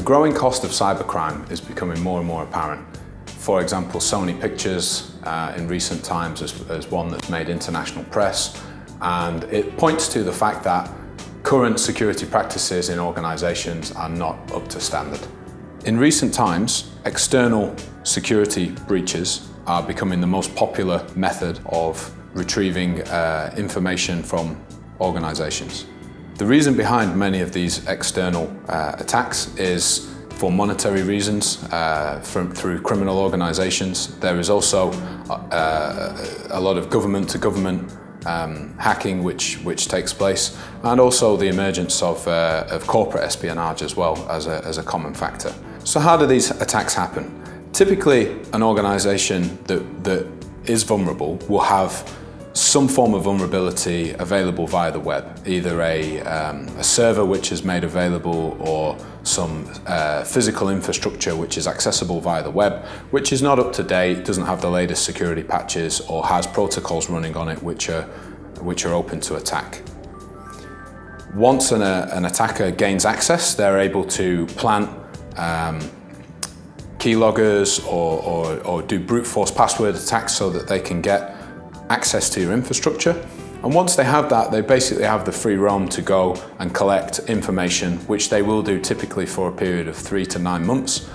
growing cost of cybercrime is becoming more and more apparent. For example, Sony Pictures in recent times as one that's made international press, and it points to the fact that current security practices in organizations are not up to standard. In recent times, external security breaches are becoming the most popular method of retrieving information from organizations. The reason behind many of these external attacks is for monetary reasons through criminal organizations. There is also a lot of government-to-government hacking which takes place, and also the emergence of corporate espionage as well as a common factor. So how do these attacks happen? Typically, an organization that is vulnerable will have some form of vulnerability available via the web, either a server which is made available or some physical infrastructure which is accessible via the web, which is not up to date, doesn't have the latest security patches, or has protocols running on it which are open to attack. Once an attacker gains access, they're able to plant keyloggers or do brute force password attacks so that they can get access to your infrastructure. And once they have that, they basically have the free roam to go and collect information, which they will do typically for a period of 3 to 9 months.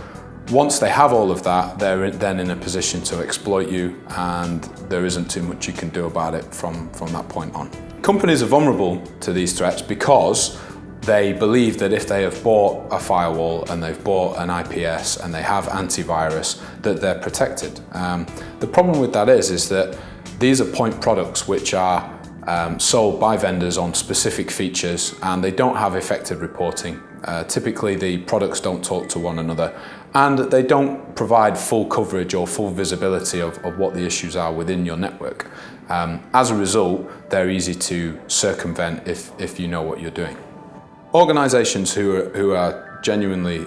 Once they have all of that, they're then in a position to exploit you, and there isn't too much you can do about it from that point on. Companies are vulnerable to these threats because they believe that if they have bought a firewall and they've bought an IPS and they have antivirus, that they're protected. The problem with that is that these are point products which are sold by vendors on specific features, and they don't have effective reporting. Typically the products don't talk to one another, and they don't provide full coverage or full visibility of what the issues are within your network. As a result, they're easy to circumvent if you know what you're doing. Organizations who are genuinely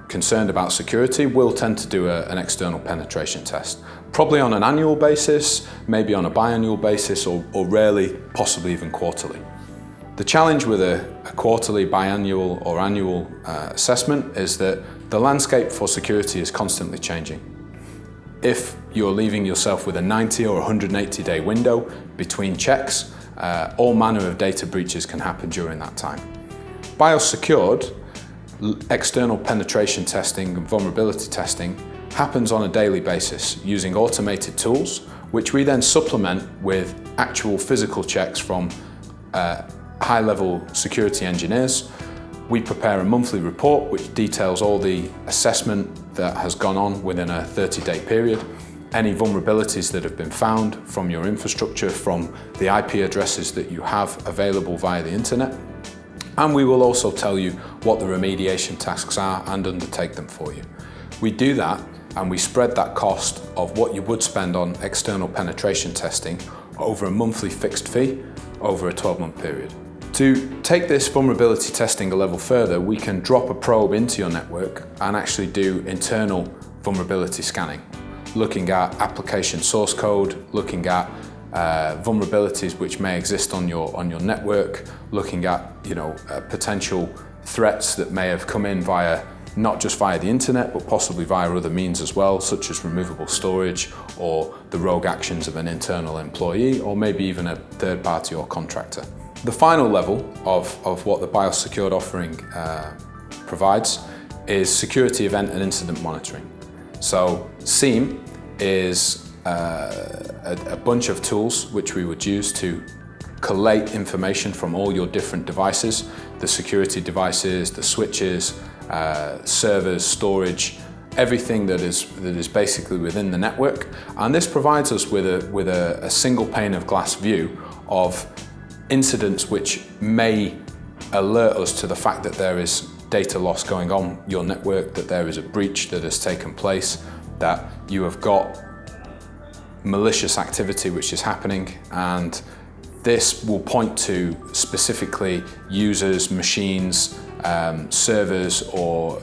concerned about security will tend to do an external penetration test, probably on an annual basis, maybe on a biannual basis, or rarely, possibly even quarterly. The challenge with a quarterly, biannual or annual assessment is that the landscape for security is constantly changing. If you're leaving yourself with a 90 or 180-day window between checks, all manner of data breaches can happen during that time. BIOS secured external penetration testing and vulnerability testing happens on a daily basis using automated tools, which we then supplement with actual physical checks from high-level security engineers. We prepare a monthly report which details all the assessment that has gone on within a 30-day period, any vulnerabilities that have been found from your infrastructure, from the IP addresses that you have available via the internet. And we will also tell you what the remediation tasks are and undertake them for you. We do that, and we spread that cost of what you would spend on external penetration testing over a monthly fixed fee over a 12-month period. To take this vulnerability testing a level further, we can drop a probe into your network and actually do internal vulnerability scanning, looking at application source code, looking at vulnerabilities which may exist on your network, looking at potential threats that may have come in not just via the internet, but possibly via other means as well, such as removable storage or the rogue actions of an internal employee, or maybe even a third party or contractor. The final level of what the BIOS secured offering provides is security event and incident monitoring. So SIEM is a bunch of tools which we would use to collate information from all your different devices, the security devices, the switches, servers, storage, everything that is basically within the network. And this provides us with a single pane of glass view of incidents which may alert us to the fact that there is data loss going on your network, that there is a breach that has taken place, that you have got malicious activity which is happening, and this will point to specifically users, machines, servers or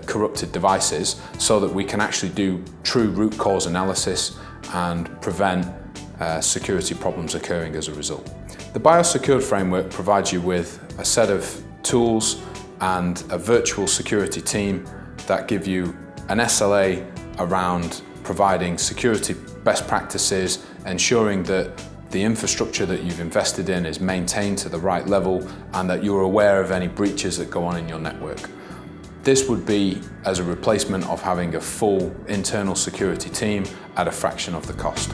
corrupted devices, so that we can actually do true root cause analysis and prevent security problems occurring as a result. The BIOS Secured framework provides you with a set of tools and a virtual security team that give you an SLA around providing security best practices, ensuring that the infrastructure that you've invested in is maintained to the right level and that you're aware of any breaches that go on in your network. This would be as a replacement of having a full internal security team at a fraction of the cost.